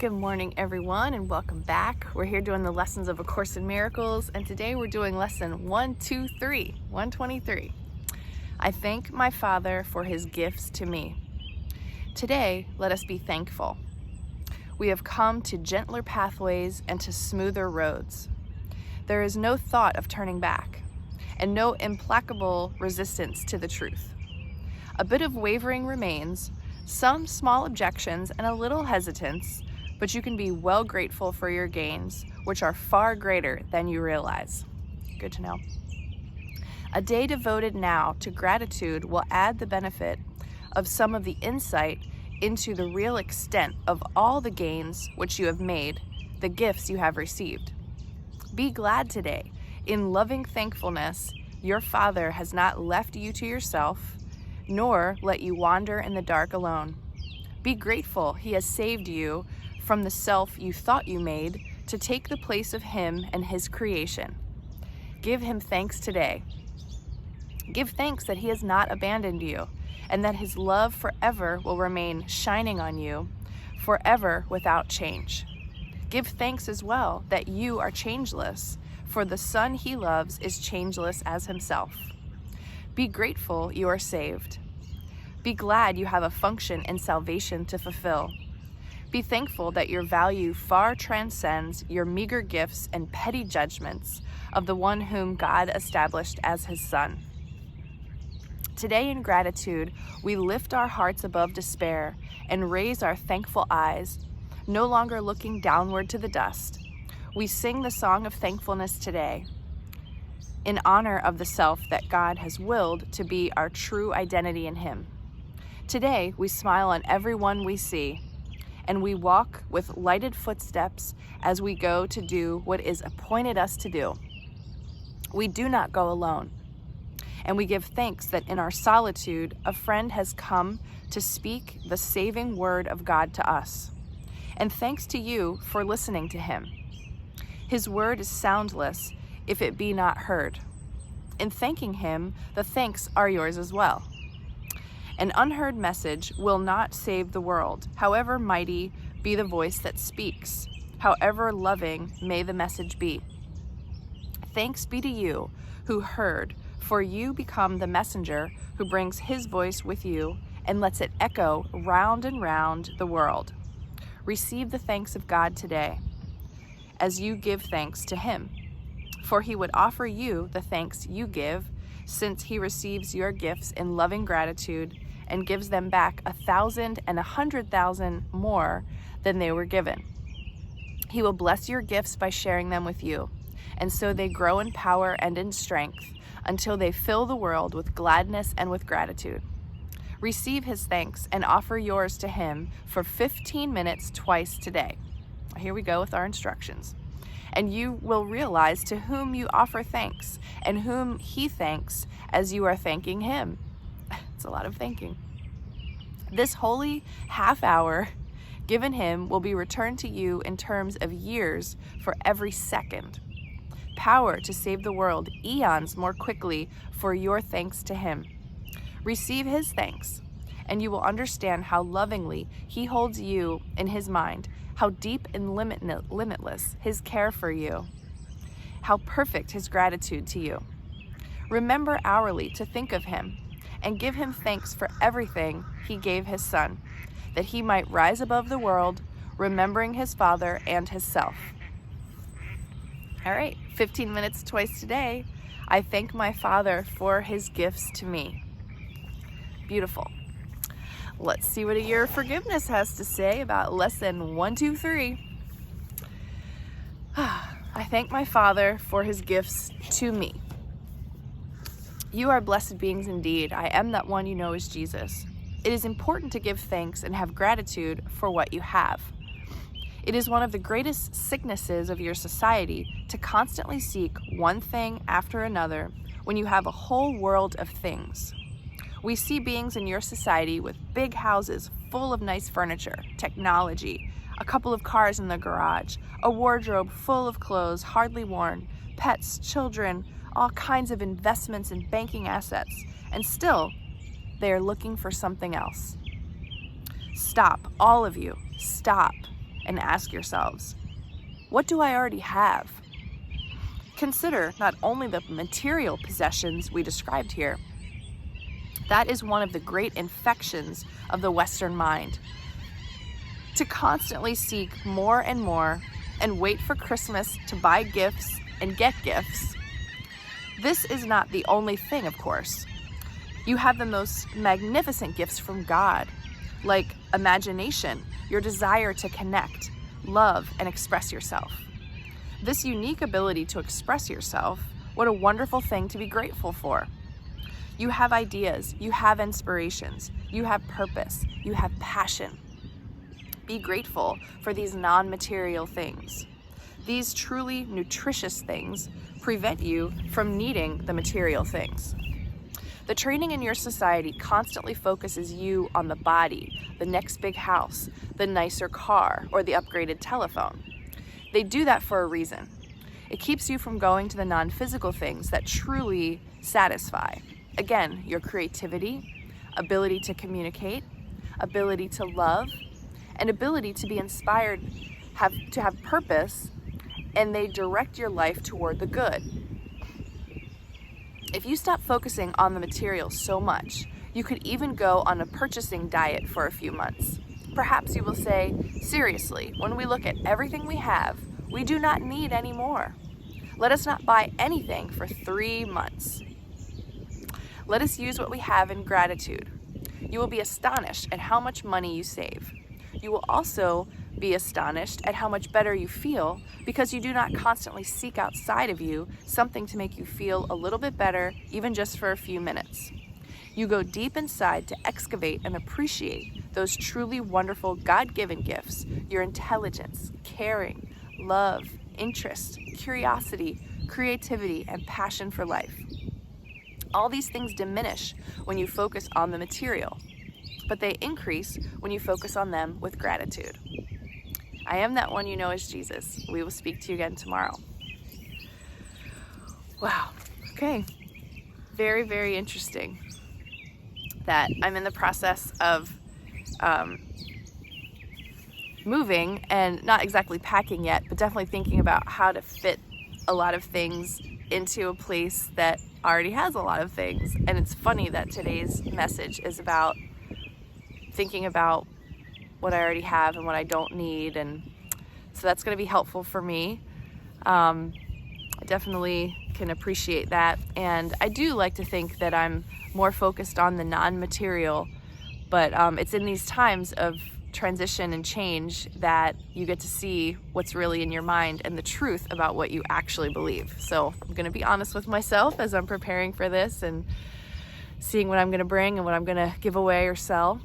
Good morning, everyone, and welcome back. We're here doing the lessons of A Course in Miracles, and today we're doing lesson 123. I thank my Father for his gifts to me. Today, let us be thankful. We have come to gentler pathways and to smoother roads. There is no thought of turning back, and no implacable resistance to the truth. A bit of wavering remains, some small objections, and a little hesitance, but you can be well grateful for your gains, which are far greater than you realize. Good to know. A day devoted now to gratitude will add the benefit of some of the insight into the real extent of all the gains which you have made, the gifts you have received. Be glad today. In loving thankfulness, your Father has not left you to yourself, nor let you wander in the dark alone. Be grateful he has saved you from the self you thought you made to take the place of him and his creation. Give him thanks today. Give thanks that he has not abandoned you and that his love forever will remain shining on you, forever without change. Give thanks as well that you are changeless, for the Son he loves is changeless as himself. Be grateful you are saved. Be glad you have a function in salvation to fulfill. Be thankful that your value far transcends your meager gifts and petty judgments of the one whom God established as his Son. Today in gratitude, we lift our hearts above despair and raise our thankful eyes, no longer looking downward to the dust. We sing the song of thankfulness today in honor of the self that God has willed to be our true identity in him. Today, we smile on everyone we see, and we walk with lighted footsteps as we go to do what is appointed us to do. We do not go alone, and we give thanks that in our solitude, a friend has come to speak the saving word of God to us. And thanks to you for listening to him. His word is soundless if it be not heard. In thanking him, the thanks are yours as well. An unheard message will not save the world, however mighty be the voice that speaks, however loving may the message be. Thanks be to you who heard, for you become the messenger who brings his voice with you and lets it echo round and round the world. Receive the thanks of God today as you give thanks to him, for he would offer you the thanks you give, since he receives your gifts in loving gratitude and gives them back 1,000 and 100,000 more than they were given. He will bless your gifts by sharing them with you, and so they grow in power and in strength until they fill the world with gladness and with gratitude. Receive his thanks and offer yours to him for 15 minutes twice today. Here we go with our instructions. And you will realize to whom you offer thanks and whom he thanks as you are thanking him. It's a lot of thanking. This holy half hour given him will be returned to you in terms of years for every second. Power to save the world eons more quickly for your thanks to him. Receive his thanks, and you will understand how lovingly he holds you in his mind, how deep and limitless his care for you, how perfect his gratitude to you. Remember hourly to think of him and give him thanks for everything he gave his Son, that he might rise above the world, remembering his Father and his self. All right, 15 minutes twice today. I thank my Father for his gifts to me. Beautiful. Let's see what a year of forgiveness has to say about lesson 123. I thank my Father for his gifts to me. You are blessed beings indeed. I am that one you know as Jesus. It is important to give thanks and have gratitude for what you have. It is one of the greatest sicknesses of your society to constantly seek one thing after another when you have a whole world of things. We see beings in your society with big houses full of nice furniture, technology, a couple of cars in the garage, a wardrobe full of clothes hardly worn, pets, children, all kinds of investments and banking assets, and still they are looking for something else. Stop, all of you, stop. and ask yourselves, what do I already have? Consider not only the material possessions we described here. That is one of the great infections of the Western mind. To constantly seek more and more and wait for Christmas to buy gifts and get gifts. This is not the only thing, of course. You have the most magnificent gifts from God, like imagination, your desire to connect, love, and express yourself. This unique ability to express yourself, what a wonderful thing to be grateful for. You have ideas, you have inspirations, you have purpose, you have passion. Be grateful for these non-material things. These truly nutritious things prevent you from needing the material things. The training in your society constantly focuses you on the body, the next big house, the nicer car, or the upgraded telephone. They do that for a reason. It keeps you from going to the non-physical things that truly satisfy. Again, your creativity, ability to communicate, ability to love, and ability to be inspired, to have purpose, and they direct your life toward the good. If you stop focusing on the material so much, you could even go on a purchasing diet for a few months. Perhaps you will say, seriously, when we look at everything we have, we do not need any more. Let us not buy anything for 3 months. Let us use what we have in gratitude. You will be astonished at how much money you save. You will also be astonished at how much better you feel because you do not constantly seek outside of you something to make you feel a little bit better, even just for a few minutes. You go deep inside to excavate and appreciate those truly wonderful God-given gifts, your intelligence, caring, love, interest, curiosity, creativity, and passion for life. All these things diminish when you focus on the material, but they increase when you focus on them with gratitude. I am that one you know as Jesus. We will speak to you again tomorrow. Wow. Okay. Very, very interesting that I'm in the process of moving and not exactly packing yet, but definitely thinking about how to fit a lot of things into a place that already has a lot of things. And it's funny that today's message is about thinking about what I already have and what I don't need, and so that's going to be helpful for me. I definitely can appreciate that, and I do like to think that I'm more focused on the non-material, but it's in these times of transition and change that you get to see what's really in your mind and the truth about what you actually believe. So I'm going to be honest with myself as I'm preparing for this and seeing what I'm going to bring and what I'm going to give away or sell.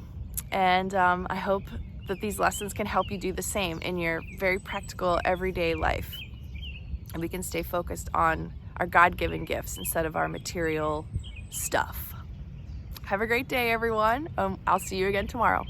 And I hope that these lessons can help you do the same in your very practical everyday life. And we can stay focused on our God-given gifts instead of our material stuff. Have a great day, everyone. I'll see you again tomorrow.